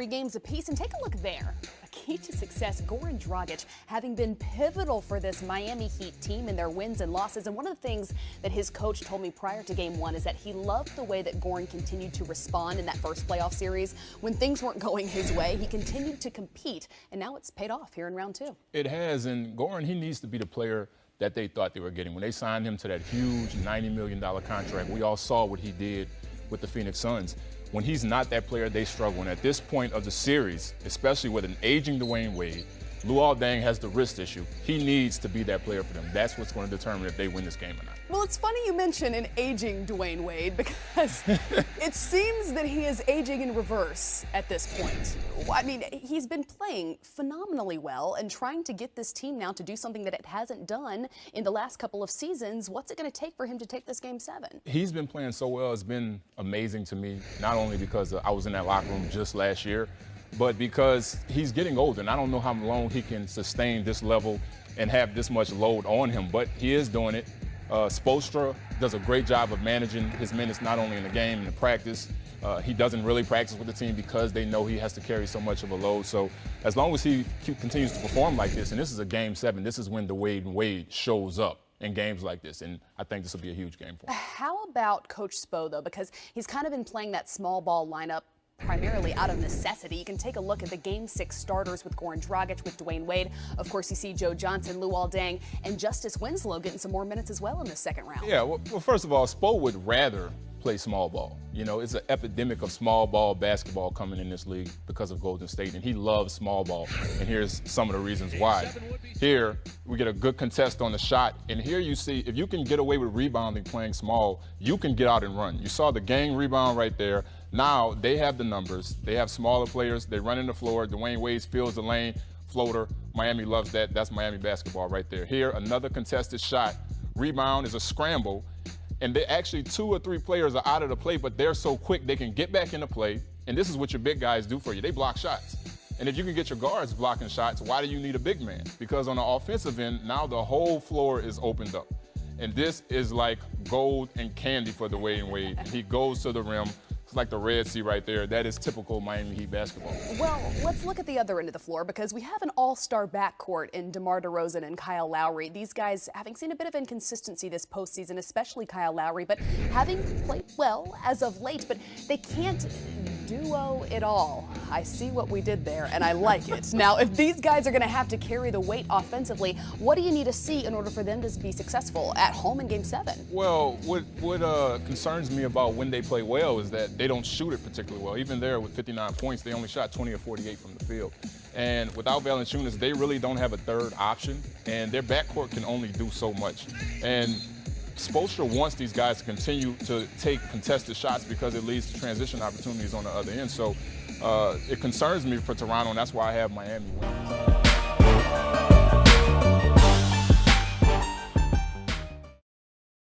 games apiece. And take a look there. A key to success, Goran Dragic, having been pivotal for this Miami Heat team in their wins and losses. And one of the things that his coach told me prior to Game 1 is that he loved the way that Goran continued to respond in that first playoff series. When things weren't going his way, he continued to compete, and now it's paid off here in round 2. It has, and Goran, he needs to be the player that they thought they were getting. When they signed him to that huge $90 million contract, we all saw what he did with the Phoenix Suns. When he's not that player, they struggle. And at this point of the series, especially with an aging Dwayne Wade, Luol Deng has the wrist issue. He needs to be that player for them. That's what's going to determine if they win this game or not. Well, it's funny you mention an aging Dwayne Wade because it seems that he is aging in reverse at this point. I mean, he's been playing phenomenally well and trying to get this team now to do something that it hasn't done in the last couple of seasons. What's it going to take for him to take this Game 7? He's been playing so well. It's been amazing to me, not only because I was in that locker room just last year, but because he's getting older, and I don't know how long he can sustain this level and have this much load on him, but he is doing it. Spoelstra does a great job of managing his minutes, not only in the game and the practice. He doesn't really practice with the team because they know he has to carry so much of a load. So as long as he continues to perform like this, and this is a Game 7, this is when the Wade shows up in games like this, and I think this will be a huge game for him. How about Coach Spo, though, because he's kind of been playing that small ball lineup primarily out of necessity. You can take a look at the Game 6 starters with Goran Dragic, with Dwayne Wade. Of course, you see Joe Johnson, Luol Deng, and Justice Winslow getting some more minutes as well in the second round. Yeah, well, first of all, Spo would rather play small ball. You know, it's an epidemic of small ball basketball coming in this league because of Golden State, and he loves small ball. And here's some of the reasons why. Here, we get a good contest on the shot, and here you see, if you can get away with rebounding playing small, you can get out and run. You saw the gang rebound right there. Now they have the numbers. They have smaller players. They run in the floor. Dwayne Wade fills the lane, floater. Miami loves that. That's Miami basketball right there. Here, another contested shot. Rebound is a scramble. And they actually 2 or 3 players are out of the play, but they're so quick they can get back into play. And this is what your big guys do for you. They block shots. And if you can get your guards blocking shots, why do you need a big man? Because on the offensive end, now the whole floor is opened up. And this is like gold and candy for Dwayne Wade. He goes to the rim. It's like the Red Sea right there. That is typical Miami Heat basketball. Well, let's look at the other end of the floor because we have an all-star backcourt in DeMar DeRozan and Kyle Lowry. These guys having seen a bit of inconsistency this postseason, especially Kyle Lowry, but having played well as of late, but they can't duo it all. I see what we did there, and I like it. Now, if these guys are going to have to carry the weight offensively, what do you need to see in order for them to be successful at home in Game 7? Well, what concerns me about when they play well is that they don't shoot it particularly well. Even there with 59 points, they only shot 20 or 48 from the field. And without Valanciunas, they really don't have a third option, and their backcourt can only do so much. And Spoelstra wants these guys to continue to take contested shots because it leads to transition opportunities on the other end. So it concerns me for Toronto, and that's why I have Miami winning.